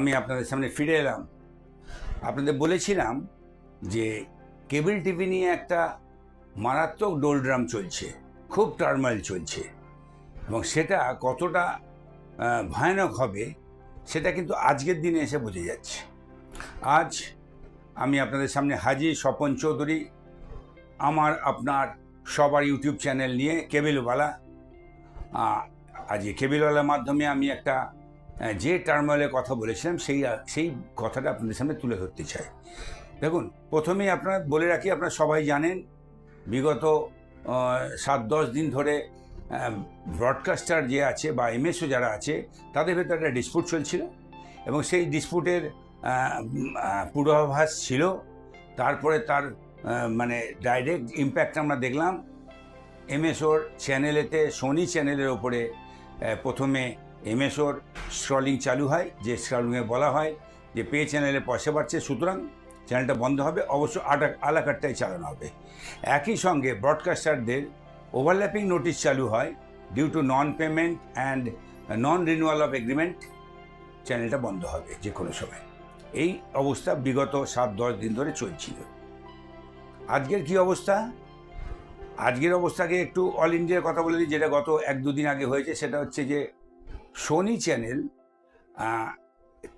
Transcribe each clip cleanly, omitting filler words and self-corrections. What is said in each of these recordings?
আমি আপনাদের সামনে ফিরে এলাম। আপনাদের বলেছিলাম যে কেবল টিভি নিয়ে একটা মারাত্মক ডোলড্রাম চলছে, খুব টার্মাইল চলছে, এবং সেটা কতটা ভয়ানক হবে সেটা কিন্তু আজকের দিনে এসে বোঝা যাচ্ছে। আজ আমি আপনাদের সামনে হাজির, স্বপন চৌধুরী, আমার আপনার সবার ইউটিউব চ্যানেল নিয়ে কেবেলওয়ালা। আজ এই কেবেলওয়ালার মাধ্যমে আমি একটা যে টার্মাইলের কথা বলেছিলাম সেই কথাটা আপনাদের সামনে তুলে ধরতে চাই। দেখুন, প্রথমেই আপনারা বলে রাখি, আপনারা সবাই জানেন বিগত 7-10 দিন ধরে ব্রডকাস্টার যে আছে বা এমএসও যারা আছে তাদের ভেতরে একটা ডিসপুট চলছিল, এবং সেই ডিসপুটের পূর্বাভাস ছিল। তারপরে তার মানে ডাইরেক্ট ইম্প্যাক্ট আমরা দেখলাম এমএসওর চ্যানেলেতে, সোনি চ্যানেলের ওপরে প্রথমে এমএসওর স্ক্রলিং চালু হয়, যে স্ক্রলিংয়ে বলা হয় যে পে চ্যানেলে পয়সা বাড়ছে, সুতরাং চ্যানেলটা বন্ধ হবে, অবশ্য আলাকাটটাই চালানো হবে। একই সঙ্গে ব্রডকাস্টারদের ওভারল্যাপিং নোটিশ চালু হয়, due to non payment and non renewal of agreement, চ্যানেলটা বন্ধ হবে যে কোনো সময়। এই অবস্থা বিগত 7-10 দিন ধরে চলছিল। আজকের কি অবস্থা? আজকের অবস্থাকে একটু অল ইন্ডিয়ার কথা বলে দিই, যেটা গত 1-2 দিন আগে হয়েছে। সেটা হচ্ছে যে Sony channel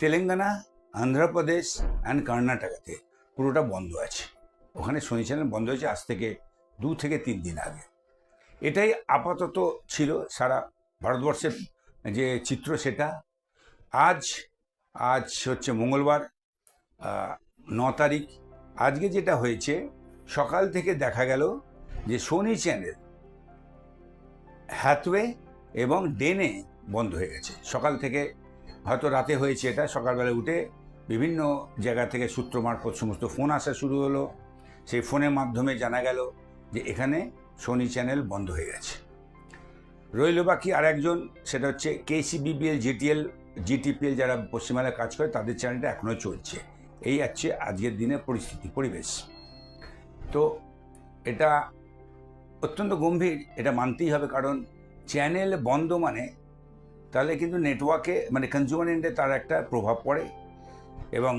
Telangana, Andhra Pradesh and কর্ণাটকাতে পুরোটা বন্ধ আছে। ওখানে সোনি চ্যানেল বন্ধ হয়েছে আজ থেকে 2 থেকে 3 দিন আগে। এটাই আপাতত ছিল সারা ভারতবর্ষের যে চিত্র সেটা। আজ হচ্ছে মঙ্গলবার, 9 তারিখ। আজকে যেটা হয়েছে, সকাল থেকে দেখা গেল যে সোনি চ্যানেল হ্যাথওয়ে এবং ডেনে বন্ধ হয়ে গেছে সকাল থেকে। হয়তো রাতে হয়েছে এটা, সকালবেলা উঠে বিভিন্ন জায়গা থেকে সূত্র মারফত সমস্ত ফোন আসা শুরু হলো। সেই ফোনের মাধ্যমে জানা গেল যে এখানে সোনি চ্যানেল বন্ধ হয়ে গেছে। রইল বাকি আর একজন, সেটা হচ্ছে কেসিবিপিএল, জিটিপিএল যারা পশ্চিমবাংলায় কাজ করে, তাদের চ্যানেলটা এখনও চলছে। এই হচ্ছে আজকের দিনের পরিস্থিতি, পরিবেশ। তো এটা অত্যন্ত গম্ভীর, এটা মানতেই হবে, কারণ চ্যানেল বন্ধ মানে তাহলে কিন্তু নেটওয়ার্কে, মানে কনজিউমার এন্ডে তার একটা প্রভাব পড়ে, এবং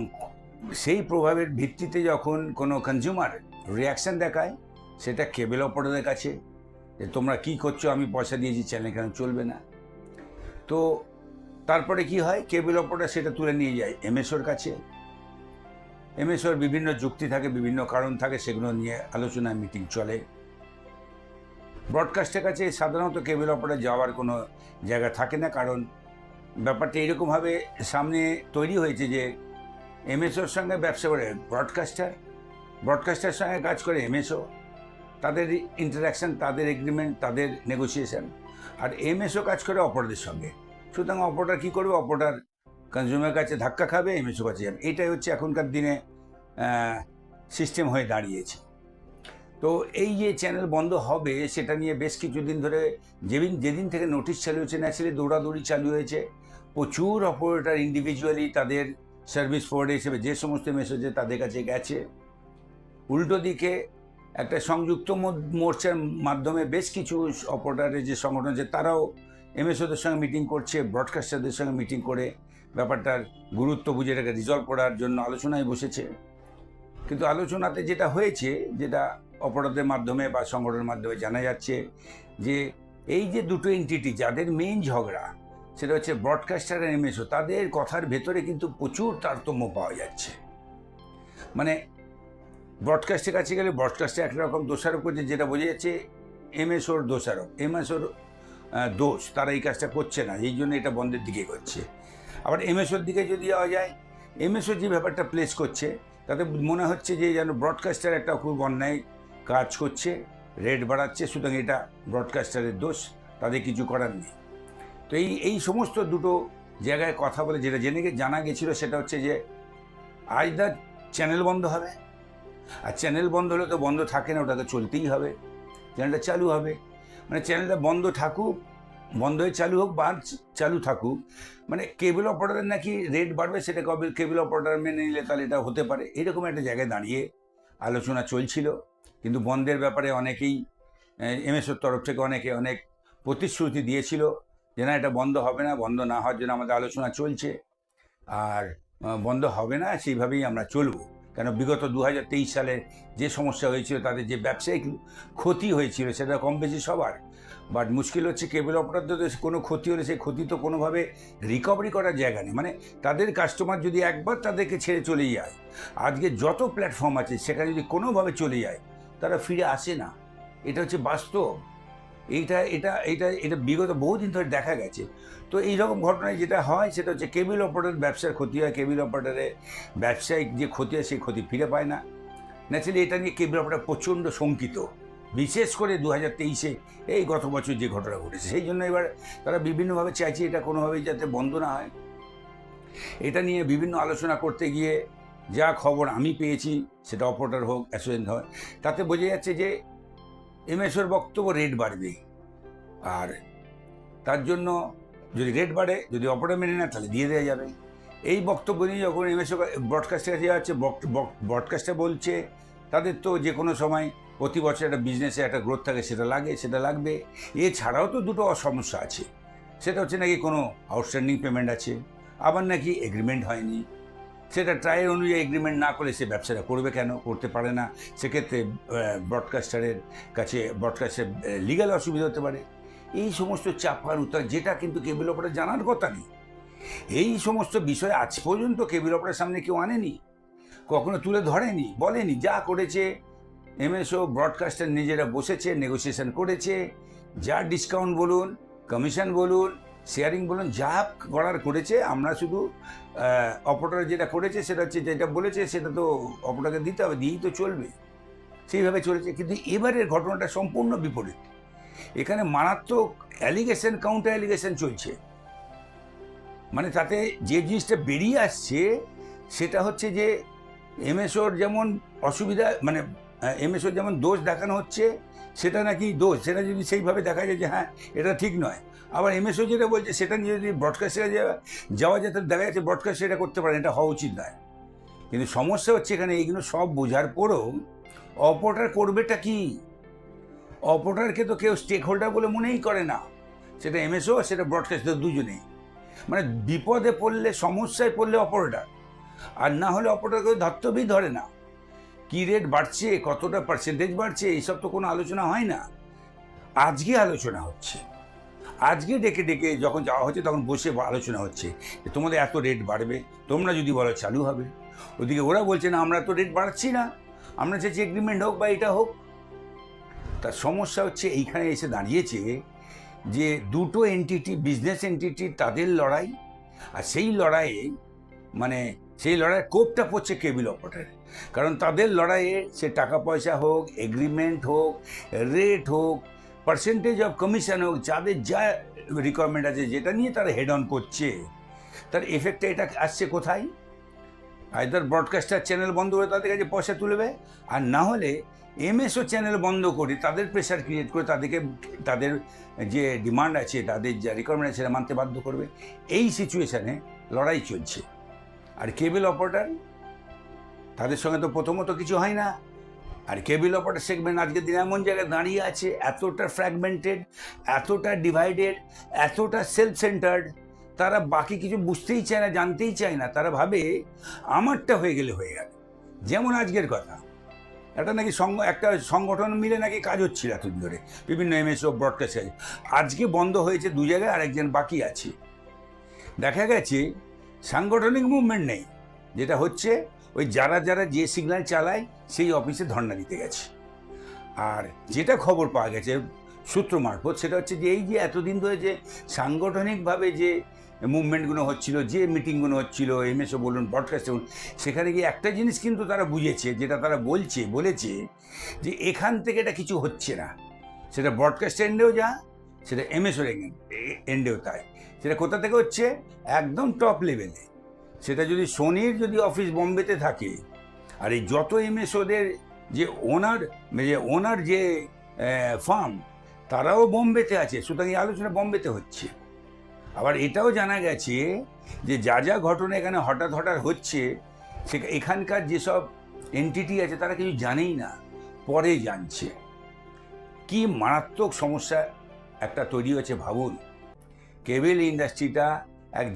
সেই প্রভাবের ভিত্তিতে যখন কোনো কনজিউমার রিয়াকশান দেখায়, সেটা কেবল অপারেটরদের কাছে যে তোমরা কী করছো, আমি পয়সা দিয়েছি, চ্যানেল কেন চলবে না। তো তারপরে কি হয়, কেবল অপারেটর সেটা তুলে নিয়ে যায় এমএসওর কাছে। এমএসওর বিভিন্ন যুক্তি থাকে, বিভিন্ন কারণ থাকে, সেগুলো নিয়ে আলোচনা, মিটিং চলে। ব্রডকাস্টের কাছে সাধারণত কেবল অপারেটর যাওয়ার কোনো জায়গা থাকে না, কারণ ব্যাপারটা এরকমভাবে সামনে তৈরি হয়েছে যে এমএসওর সঙ্গে ব্যবসা করে ব্রডকাস্টার সঙ্গে কাজ করে এমএসও, তাদের ইন্টারাকশান, তাদের এগ্রিমেন্ট, তাদের নেগোসিয়েশন। আর এমএসও কাজ করে অপারেটরের সঙ্গে, সুতরাং অপারেটর কী করবে, অপারেটর কনজিউমার কাছে ধাক্কা খাবে, এমএসও কাছে যাবে। এটাই হচ্ছে এখনকার দিনে সিস্টেম হয়ে দাঁড়িয়েছে। তো এই যে চ্যানেল বন্ধ হবে, সেটা নিয়ে বেশ কিছুদিন ধরে যেদিন থেকে নোটিশ চালু হয়েছে, ন্যাচারালি দৌড়াদৌড়ি চালু হয়েছে। প্রচুর অপারেটর ইন্ডিভিজুয়ালি তাদের সার্ভিস প্রোভাইডার হিসেবে যে সমস্ত মেসেজে তাদের কাছে গেছে। উল্টো দিকে একটা সংযুক্ত মোর্চার মাধ্যমে বেশ কিছু অপারেটরের যে সংগঠন আছে, তারাও এমএসওদের সঙ্গে মিটিং করছে, ব্রডকাস্টারদের সঙ্গে মিটিং করে ব্যাপারটার গুরুত্ব বুঝে এটাকে রিজলভ করার জন্য আলোচনায় বসেছে। কিন্তু আলোচনাতে যেটা হয়েছে, যেটা অপরাধের মাধ্যমে বা সংগঠনের মাধ্যমে জানা যাচ্ছে, যে এই যে দুটো এন্টিটি যাদের মেইন ঝগড়া, সেটা হচ্ছে ব্রডকাস্টার আর এমএসও, তাদের কথার ভেতরে কিন্তু প্রচুর তারতম্য পাওয়া যাচ্ছে। মানে ব্রডকাস্টের কাছে গেলে ব্রডকাস্টে একরকম দোষারোপ করছে, যেটা বোঝা যাচ্ছে এমএসওর দোষারোপ, এমএসওর দোষ, তারা এই কাজটা করছে না, এই জন্য এটা বন্ধের দিকে করছে। আবার এমএসওর দিকে যদি যাওয়া যায়, এমএসও যে ব্যাপারটা প্লেস করছে, তাতে মনে হচ্ছে যে যেন ব্রডকাস্টার একটা খুব অন্যায় কাজ করছে, রেট বাড়াচ্ছে, সুতরাং এটা ব্রডকাস্টারের দোষ, তাদের কিছু করার নেই। তো এই সমস্ত দুটো জায়গায় কথা বলে যেটা জানা গেছিলো, সেটা হচ্ছে যে আইদার চ্যানেল বন্ধ হবে, আর চ্যানেল বন্ধ হলে তো বন্ধ থাকে না, ওটাকে চলতেই হবে, চ্যানেলটা চালু হবে। মানে চ্যানেলটা বন্ধ থাকুক, বন্ধ হয়ে চালু হোক বা চালু থাকুক, মানে কেবল অপারেটরের নাকি রেট বাড়বে, সেটা কেবল অপারেটর মেনে নিলে তাহলে এটা হতে পারে, এরকম একটা জায়গায় দাঁড়িয়ে আলোচনা চলছিল। কিন্তু বন্ধের ব্যাপারে অনেকেই, এমএসওর তরফ থেকে অনেক প্রতিশ্রুতি দিয়েছিল যে না, এটা বন্ধ হবে না, বন্ধ না হওয়ার জন্য আমাদের আলোচনা চলছে। আর বন্ধ হবে না, সেইভাবেই আমরা চলবো। কেন বিগত 2023 সালে যে সমস্যা হয়েছিল, তাদের যে ব্যবসায়িক ক্ষতি হয়েছিল সেটা কম বেশি সবার। বাট মুশকিল হচ্ছে কেবল অপারেটরদের কোনো ক্ষতি হলে সেই ক্ষতি তো কোনোভাবে রিকভারি করার জায়গা নেই। মানে তাদের কাস্টমার যদি একবার তাদেরকে ছেড়ে চলে যায়, আজকে যত প্ল্যাটফর্ম আছে সেখানে যদি কোনোভাবে চলে যায়, তারা ফিরে আসে না। এটা হচ্ছে বাস্তব। এইটা এটা এটা এটা বিগত বহুদিন ধরে দেখা গেছে। তো এইরকম ঘটনায় যেটা হয় সেটা হচ্ছে কেবল অপারেটরের ব্যবসার ক্ষতি হয়, কেবল অপারেটরের ব্যবসায়িক যে ক্ষতি হয় সেই ক্ষতি ফিরে পায় না। ন্যাচারালি এটা নিয়ে কেবল অপারেটর প্রচণ্ড শঙ্কিত, বিশেষ করে 2023-এ এই গত বছর যে ঘটনা ঘটেছে। সেই জন্য এবার তারা বিভিন্নভাবে চাইছে এটা কোনোভাবেই যাতে বন্ধ না হয়। এটা নিয়ে বিভিন্ন আলোচনা করতে গিয়ে যা খবর আমি পেয়েছি, সেটা অপারেটর হোক, অ্যাসোসিয়েশন হয়, তাতে বোঝা যাচ্ছে যে এমএসওর বক্তব্য রেট বাড়বে। আর তার জন্য যদি রেট বাড়ে, যদি অপারেটর মেনে না, তাহলে দিয়ে দেওয়া যাবে। এই বক্তব্য নিয়ে যখন এমএসও ব্রডকাস্টের কাছে যাচ্ছে, ব্রডকাস্টে বলছে তাদের তো যে কোনো সময় প্রতি বছর একটা বিজনেসে একটা গ্রোথ থাকে, সেটা লাগবে। এছাড়াও তো দুটো সমস্যা আছে। সেটা হচ্ছে নাকি কোনো আউটস্ট্যান্ডিং পেমেন্ট আছে, আবার নাকি এগ্রিমেন্ট হয়নি। সেটা ট্রায়াল অনুযায়ী এগ্রিমেন্ট না করলে সে ব্যবসাটা করবে কেন, করতে পারে না। সেক্ষেত্রে ব্রডকাস্টারের লিগ্যাল অসুবিধা হতে পারে। এই সমস্ত চাপার উত্তর, যেটা কিন্তু কেবল অপারেটর জানার কথা নেই। এই সমস্ত বিষয় আজ পর্যন্ত কেবল অপারেটরের সামনে কেউ আনেনি, কখনো তুলে ধরেনি, বলেনি। যা করেছে এমএসও ব্রডকাস্টার নিজেরা বসেছে, নেগোসিয়েশন করেছে। যা ডিসকাউন্ট বলুন, কমিশন বলুন, শেয়ারিং বলুন, যা করার করেছে। আমরা শুধু অপারেটর যেটা করেছে সেটা হচ্ছে, যেটা বলেছে সেটা তো অপারেটরকে দিতে হবে, দিয়েই তো চলবে, সেইভাবে চলেছে। কিন্তু এবারের ঘটনাটা সম্পূর্ণ বিপরীত। এখানে মারাত্মক অ্যালিগেশন, কাউন্টার অ্যালিগেশন চলছে। মানে তাতে যে জিনিসটা বেরিয়ে আসছে সেটা হচ্ছে যে এমএসওর যেমন অসুবিধা, মানে এমএসওর যেমন দোষ দেখানো হচ্ছে, সেটা নাকি দোষ, সেটা যদি সেইভাবে দেখা যায় যে হ্যাঁ এটা ঠিক নয়। আবার এমএসও যেটা বলছে সেটা নিয়ে যদি ব্রডকাস্টে যাওয়া যায়, তাহলে দেখা যাচ্ছে ব্রডকাস্টে এটা করতে পারে, এটা হওয়া উচিত নয়। কিন্তু সমস্যা হচ্ছে এখানে এইগুলো সব বোঝার পরেও অপারেটর করবেটা কি? অপারেটরকে তো কেউ স্টেক হোল্ডার বলে মনেই করে না, সেটা এমএসও সেটা ব্রডকাস্টার, দুজনেই। মানে বিপদে পড়লে, সমস্যায় পড়লে অপারেটর, আর না হলে অপারেটর কেউ ধরতেই ধরে না। কী রেট বাড়ছে, কতটা পার্সেন্টেজ বাড়ছে, এইসব তো কোনো আলোচনা হয় না। আজকে আলোচনা হচ্ছে, আজকে ডেকে ডেকে যখন যাওয়া হচ্ছে তখন বসে আলোচনা হচ্ছে যে তোমাদের এত রেট বাড়বে, তোমরা যদি বলো চালু হবে। ওদিকে ওরা বলছে না, আমরা তো রেট বাড়াচ্ছি না, আমরা চাইছি এগ্রিমেন্ট হোক বা এটা হোক। তার সমস্যা হচ্ছে এইখানে এসে দাঁড়িয়েছে যে দুটো এন্টিটি, বিজনেস এন্টিটি, তাদের লড়াই। আর সেই লড়াইয়ে সেই লড়াইয়ের কোপটা পড়ছে কেবল অপারেটর। কারণ তাদের লড়াইয়ে সে টাকা পয়সা হোক, এগ্রিমেন্ট হোক, রেট হোক, পার্সেন্টেজ অফ কমিশন হোক, যাদের যা রিকোয়ারমেন্ট আছে, যেটা নিয়ে তারা হেড অন করছে, তার এফেক্টটা এটা আসছে কোথায়? আইদার ব্রডকাস্টার চ্যানেল বন্ধ করে তাদের কাছে পয়সা তুলবে, আর না হলে এমএসও চ্যানেল বন্ধ করে তাদের প্রেশার ক্রিয়েট করে তাদেরকে, তাদের যে ডিমান্ড আছে, তাদের যা রিকোয়ারমেন্ট আছে সেটা মানতে বাধ্য করবে। এই সিচুয়েশানে লড়াই চলছে। আর কেবল অপারেটর, তাদের সঙ্গে তো প্রথমত কিছু হয় না। আর কেবল অপারেটর সেগমেন্ট আজকের দিনে এমন জায়গায় দাঁড়িয়ে আছে, এতটা ফ্র্যাগমেন্টেড, এতটা ডিভাইডেড, এতটা সেলফ সেন্টার্ড, তারা বাকি কিছু বুঝতেই চায় না, জানতেই চায় না। তারা ভাবে আমারটা হয়ে গেলে হয়ে গেল। যেমন আজকের কথা, একটা সংগঠন মিলে নাকি কাজ হচ্ছিল এতদিন ধরে, বিভিন্ন এমএসও ব্রডকাস্ট। আজকে বন্ধ হয়েছে দু জায়গায়, আরেকজন বাকি আছে। দেখা গেছে সাংগঠনিক মুভমেন্ট নেই, যেটা হচ্ছে ওই যারা যে সিগন্যাল চালায় সেই অফিসে ধর্ণা দিতে গেছে। আর যেটা খবর পাওয়া গেছে সূত্র মারফত, সেটা হচ্ছে যে এই যে এতদিন ধরে যে সাংগঠনিকভাবে যে মুভমেন্টগুলো হচ্ছিল, যে মিটিংগুলো হচ্ছিল, এমএসও বলুন, ব্রডকাস্টে বলুন, সেখানে গিয়ে একটা জিনিস কিন্তু তারা বুঝেছে, যেটা তারা বলেছে যে এখান থেকে এটা কিছু হচ্ছে না। সেটা ব্রডকাস্ট এন্ডেও যা, সেটা এমএসওর এন্ডেও তাই। সেটা কোথা থেকে হচ্ছে? একদম টপ লেভেলে। সেটা যদি সোনির যদি অফিস বোম্বেতে থাকে, আর এই যত এমএসওদের যে ওনার যে ফার্ম, তারাও বোম্বেতে আছে, সুতরাং এই আলোচনা বোম্বেতে হচ্ছে। আবার এটাও জানা গেছে যে যা ঘটনা এখানে হঠাৎ হচ্ছে, সে এখানকার যেসব এন্টিটি আছে তারা কিছু জানেই না, পরে জানছে। কি মারাত্মক সমস্যা একটা তৈরি হয়েছে ভাবুন। কেবল ইন্ডাস্ট্রিটা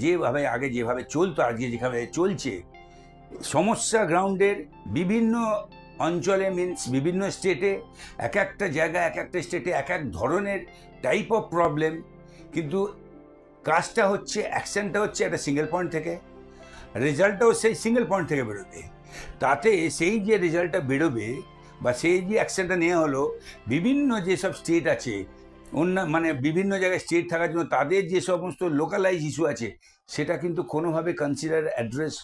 যেভাবে চলতো আজকে যেভাবে চলছে, সমস্যা গ্রাউন্ডের বিভিন্ন অঞ্চলে বিভিন্ন স্টেটে, এক একটা জায়গায় এক একটা স্টেটে এক এক ধরনের টাইপ অফ প্রবলেম, কিন্তু কাজটা হচ্ছে, অ্যাকশনটা হচ্ছে একটা সিঙ্গেল পয়েন্ট থেকে, রেজাল্টটাও সেই সিঙ্গেল পয়েন্ট থেকে বেরোবে। তাতে সেই যে রেজাল্টটা বেরোবে বা সেই যে অ্যাকশনটা নেওয়া হলো, বিভিন্ন যেসব স্টেট আছে, মানে বিভিন্ন জায়গায় স্টেট থাকার জন্য তাদের যে সমস্ত লোকালাইজ ইস্যু আছে, সেটা কিন্তু কোনোভাবে কনসিডার অ্যাড্রেস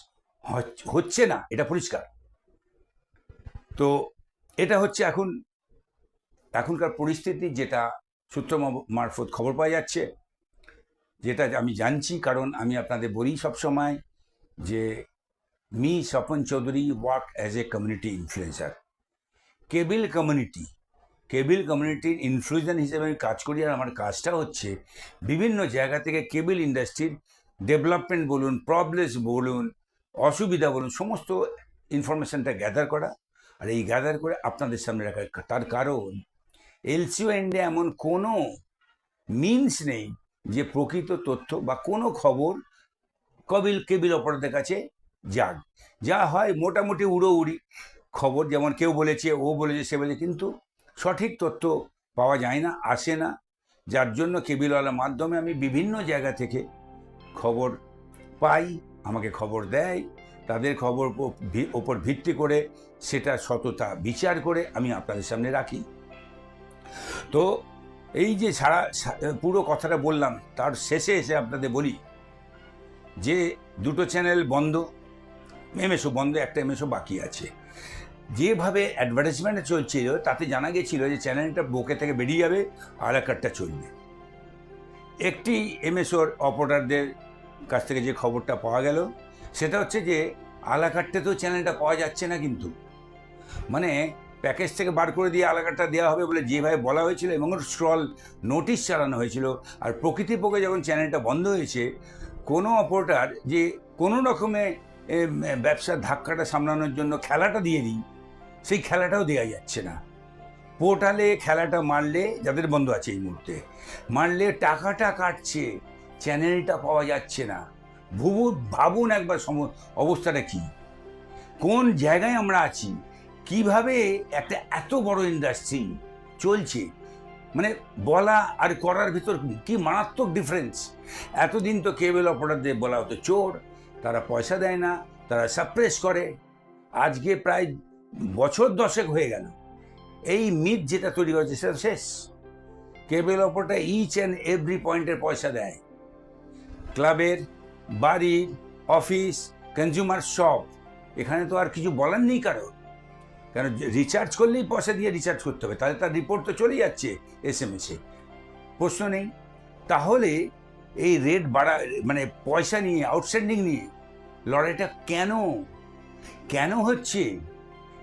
হচ্ছে না, এটা পরিষ্কার। তো এটা হচ্ছে এখনকার পরিস্থিতি, যেটা সূত্র মারফত খবর পাওয়া যাচ্ছে, যেটা আমি জানছি, কারণ আমি আপনাদের বলি সবসময় যে me Swapan Chowdhury work as a community influencer. Cable কমিউনিটির ইনফ্লুয়েন্সার হিসেবে আমি কাজ করি, আর আমার কাজটা হচ্ছে বিভিন্ন জায়গা থেকে কেবিল ইন্ডাস্ট্রির ডেভেলপমেন্ট বলুন, প্রবলেমস বলুন, অসুবিধা বলুন, সমস্ত ইনফরমেশনটা গ্যাদার করা, আর এই গ্যাদার করে আপনাদের সামনে রাখা। তার কারণ এলসিও এন্ডে এমন কোনো মিনস নেই যে প্রকৃত তথ্য বা কোনো খবর কেবিল অপারেটরদের কাছে যাক। যা হয় মোটামুটি উড়ি খবর, যেমন কেউ বলেছে, ও বলেছে, সে বলেছে, কিন্তু সঠিক তথ্য পাওয়া যায় না, আসে না। যার জন্য কেবিলওয়ালার মাধ্যমে আমি বিভিন্ন জায়গা থেকে খবর পাই, আমাকে খবর দেয়, তাদের খবর ওপর ভিত্তি করে সেটা সততা বিচার করে আমি আপনাদের সামনে রাখি। তো এই যে পুরো কথাটা বললাম, তার শেষে এসে আপনাদের বলি যে দুটো চ্যানেল বন্ধ, এমএসও বন্ধ, একটা এমএসও বাকি আছে। যেভাবে অ্যাডভার্টাইজমেন্টে চলছিল তাতে জানা গেছিল যে চ্যানেলটা বুকে থেকে বেরিয়ে যাবে, আর একটা চলবে। একটি এমএসওর অপারেটরদের কাছ থেকে যে খবরটা পাওয়া গেল সেটা হচ্ছে যে আলাকাট্টাতেও চ্যানেলটা পাওয়া যাচ্ছে না, কিন্তু মানে প্যাকেজ থেকে বার করে দিয়ে আলাকাট্টা দেওয়া হবে বলে যেভাবে বলা হয়েছিল, এবং স্ট্রল নোটিশ চালানো হয়েছিল। আর প্রকৃতিপক্ষে যখন চ্যানেলটা বন্ধ হয়েছে, কোনো অপারেটর যে কোনো রকমে ব্যবসার ধাক্কাটা সামলানোর জন্য খেলাটা দিয়ে দিই, সেই খেলাটাও দেওয়া যাচ্ছে না। পোর্টালে খেলাটা মারলে, যাদের বন্ধ আছে এই মুহূর্তে, মারলে টাকাটা কাটছে, চ্যানেলটা পাওয়া যাচ্ছে না। ভাবুন একবার অবস্থাটা কি, কোন জায়গায় আমরা আছি, কিভাবে একটা এত বড় ইন্ডাস্ট্রি চলছে, মানে বলা আর করার ভিতর কি মারাত্মক ডিফারেন্স। এতদিন তো কেবল অপারেটরদের বলা হতো চোর, তারা পয়সা দেয় না, তারা সাপ্রেস করে। আজকে প্রায় বছর 10 হয়ে গেল এই মিথ যেটা তৈরি হয়েছে সেটা শেষ। কেবল অপারেটর ইচ অ্যান্ড এভরি পয়েন্টের পয়সা দেয়, ক্লাবের, বাড়ির, অফিস, কনজিউমার শপ, এখানে তো আর কিছু বলার নেই কারো। কারণ রিচার্জ করলেই পয়সা দিয়ে রিচার্জ করতে হবে, তাহলে তার রিপোর্ট তো চলে যাচ্ছে SMS-এ, প্রশ্ন নেই। তাহলে এই রেট বাড়া, মানে পয়সা নিয়ে, আউটস্ট্যান্ডিং নিয়ে লড়াইটা কেন হচ্ছে?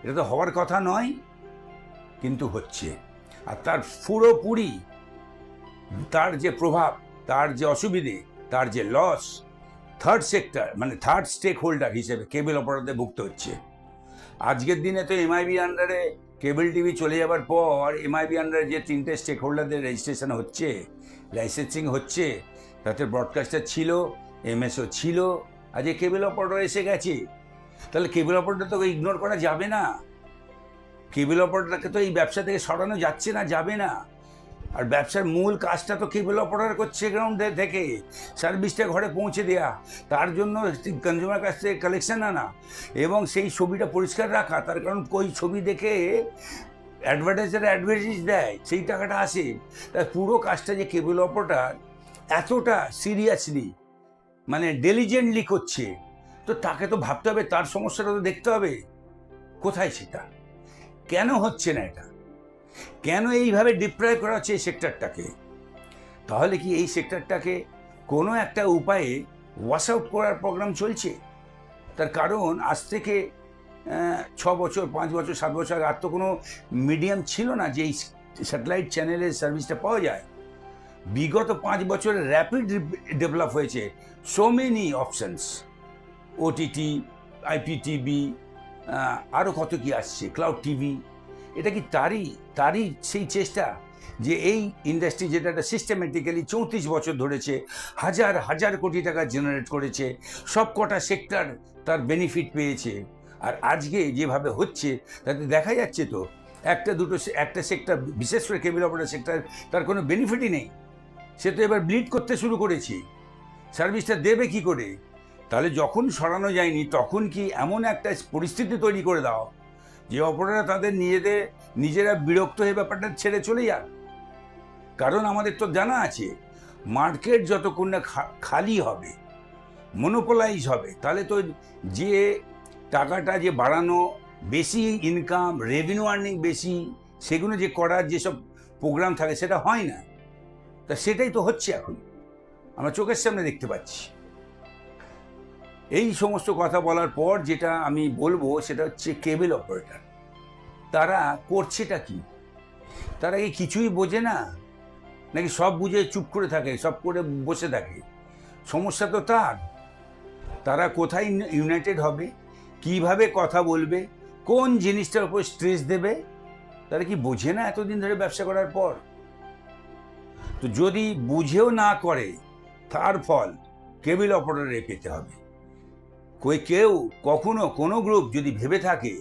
এটা তো হওয়ার কথা নয়, কিন্তু হচ্ছে। আর তার পুরোপুরি তার যে প্রভাব, তার যে অসুবিধে, তার যে লস, থার্ড সেক্টর মানে থার্ড স্টেক হোল্ডার হিসেবে কেবল অপারেটরদের ভুগতে হচ্ছে। আজকের দিনে তো MIB আন্ডারে কেবল টিভি চলে যাবার পর MIB আন্ডারে যে 3টে স্টেক হোল্ডারদের রেজিস্ট্রেশন হচ্ছে, লাইসেন্সিং হচ্ছে, তাতে ব্রডকাস্টার ছিল, MSO ছিল, আজকে কেবল অপারেটর এসে গেছে। তাহলে কেবল অপারেটর তো ইগনোর করা যাবে না, কেবল অপারেটরকে তো এই ব্যবসা থেকে সরানো যাবে না। আর ব্যবসার মূল কাজটা তো কেবল অপারেটর করছে, গ্রাউন্ডে থেকে সার্ভিসটা ঘরে পৌঁছে দেওয়া, তার জন্য কনজিউমার কাছ থেকে কালেকশন আনা এবং সেই ছবিটা পরিষ্কার রাখা। তার কারণ ওই ছবি দেখে অ্যাডভার্টাইজ দেয়, সেই টাকাটা আসে। তার পুরো কাজটা যে কেবল অপারেটর এতটা সিরিয়াসলি মানে ডেলিজেন্টলি করছে, তো তাকে তো ভাবতে হবে, তার সমস্যাটা তো দেখতে হবে কোথায় সেটা, কেন হচ্ছে না এটা, কেন এইভাবে ডিপ্রাইভ করা হচ্ছে এই সেক্টরটাকে। তাহলে কি এই সেক্টরটাকে কোনো একটা উপায়ে ওয়াশ আউট করার প্রোগ্রাম চলছে? তার কারণ আজ থেকে 6 বছর, 5 বছর, 7 বছর আগে আর তো কোনো মিডিয়াম ছিল না যে এই স্যাটেলাইট চ্যানেলের সার্ভিসটা পাওয়া যায়। বিগত 5 বছরে র্যাপিড ডেভেলপ হয়েছে, so many options, OTT, IPTV, আরও কত কি আসছে, ক্লাউড টিভি। এটা কি তারই সেই চেষ্টা যে এই ইন্ডাস্ট্রি যেটা একটা সিস্টেমেটিক্যালি 34 বছর ধরেছে, হাজার হাজার কোটি টাকা জেনারেট করেছে, সব কটা সেক্টর তার বেনিফিট পেয়েছে, আর আজকে যেভাবে হচ্ছে তাতে দেখা যাচ্ছে তো একটা সেক্টর, বিশেষ করে কেবল অপারেটর সেক্টর, তার কোনো বেনিফিটই নেই। সে তো এবার ব্লিড করতে শুরু করেছে, সার্ভিসটা দেবে কি করে? তাহলে যখন সরানো যায়নি তখন কি এমন একটা পরিস্থিতি তৈরি করে দাও যে অপারেটররা তাদের নিজেরা বিরক্ত হয়ে ব্যাপারটা ছেড়ে চলে যাক। কারণ আমাদের তো জানা আছে, মার্কেট যতক্ষণ না খালি হবে, মনোপোলাইজ হবে, তাহলে তো যে টাকাটা যে বাড়ানো, বেশি ইনকাম, রেভিনিউ আর্নিং বেশি, সেগুলো যে করার যেসব প্রোগ্রাম থাকে সেটা হয় না। তা সেটাই তো হচ্ছে এখন, আমরা চোখের সামনে দেখতে পাচ্ছি। এই সমস্ত কথা বলার পর যেটা আমি বলবো সেটা হচ্ছে কেবল অপারেটর তারা করছেটা কি? তারা কি কিছুই বোঝে না, নাকি সব বুঝে চুপ করে থাকে, সব করে বসে থাকে? সমস্যা তো তারা কোথায় ইউনাইটেড হবে, কিভাবে কথা বলবে, কোন জিনিসটার উপর স্ট্রেস দেবে, তারা কি বোঝে না এতদিন ধরে ব্যবসা করার পর? তো যদি বুঝেও না করে, তার ফল কেবল অপারেটরে পেতে হবে। কেউ কখনো কোনো গ্রুপ যদি ভেবে থাকে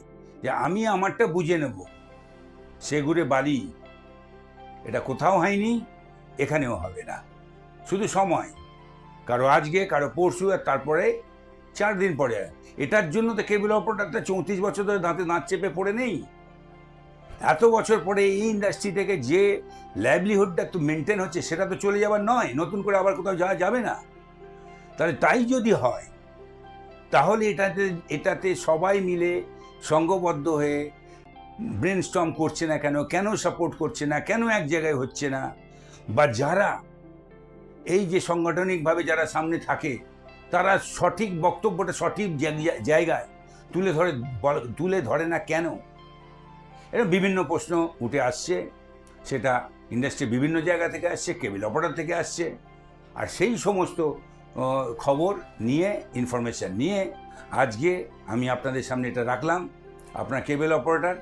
যে আমি আমারটা বুঝে নেব, সে ঘুরে বালি। এটা কোথাও হয়নি, এখানেও হবে না। শুধু সময়, কারো আজকে, কারো পরশু, আর তারপরে 4 দিন পরে। এটার জন্য তো কেবল অপারেটরটা 34 বছর ধরে দাঁতে দাঁত চেপে পড়ে নেই। এত বছর পরে এই ইন্ডাস্ট্রি থেকে যে লাইভলিহুডটা একটু মেনটেন হচ্ছে, সেটা তো চলে যাবার নয়, নতুন করে আবার কোথাও যাওয়া যাবে না। তাহলে তাই যদি হয়, তাহলে এটাতে সবাই মিলে সংঘবদ্ধ হয়ে ব্রেনস্টর্ম করছে না কেন, কেন সাপোর্ট করছে না, কেন এক জায়গায় হচ্ছে না? বা যারা এই যে সাংগঠনিকভাবে যারা সামনে থাকে, তারা সঠিক বক্তব্যটা সঠিক জায়গায় তুলে ধরে না কেন? এরকম বিভিন্ন প্রশ্ন উঠে আসছে। সেটা ইন্ডাস্ট্রি বিভিন্ন জায়গা থেকে আসছে, কেবল অপারেটর থেকে আসছে। আর সেই সমস্ত খবর নিয়ে, ইনফরমেশান নিয়ে আজকে আমি আপনাদের সামনে এটা রাখলাম। আপনার কেবল অপারেটর,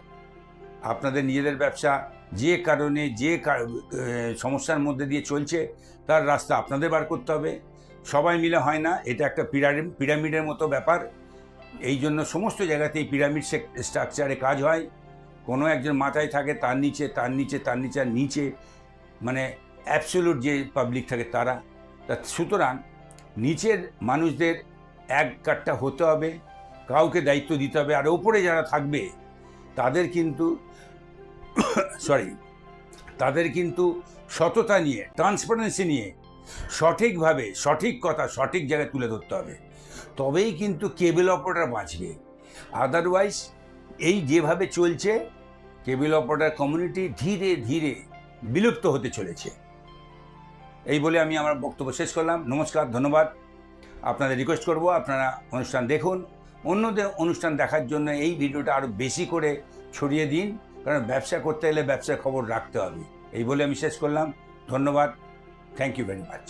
আপনাদের নিজেদের ব্যবসা যে কারণে যে সমস্যার মধ্যে দিয়ে চলছে, তার রাস্তা আপনাদের বার করতে হবে। সবাই মিলে হয় না, এটা একটা পিরামিডের মতো ব্যাপার। এই জন্য সমস্ত জায়গাতেই পিরামিড স্ট্রাকচারে কাজ হয়। কোনো একজন মাথায় থাকে, তার নিচে তার নিচে তার নিচে আর নিচে মানে অ্যাবসোলিউট যে পাবলিক থাকে তারা। সুতরাং নিচের মানুষদের এক কাট্টা হতে হবে, কাউকে দায়িত্ব দিতে হবে। আর ওপরে যারা থাকবে তাদের কিন্তু সততা নিয়ে, ট্রান্সপারেন্সি নিয়ে সঠিকভাবে সঠিক কথা সঠিক জায়গায় তুলে ধরতে হবে। তবেই কিন্তু কেবল অপারেটর বাঁচবে। আদারওয়াইজ এই যেভাবে চলছে, কেবল অপারেটর কমিউনিটি ধীরে ধীরে বিলুপ্ত হতে চলেছে। এই বলে আমি আমার বক্তব্য শেষ করলাম। নমস্কার, ধন্যবাদ। আপনাদের রিকোয়েস্ট করব, আপনারা অনুষ্ঠান দেখুন। অন্যদের অনুষ্ঠান দেখার জন্য এই ভিডিওটা আরও বেশি করে ছড়িয়ে দিন, কারণ ব্যবসা করতে গেলে ব্যবসার খবর রাখতে হবে। এই বলে আমি শেষ করলাম। ধন্যবাদ। Thank you very much.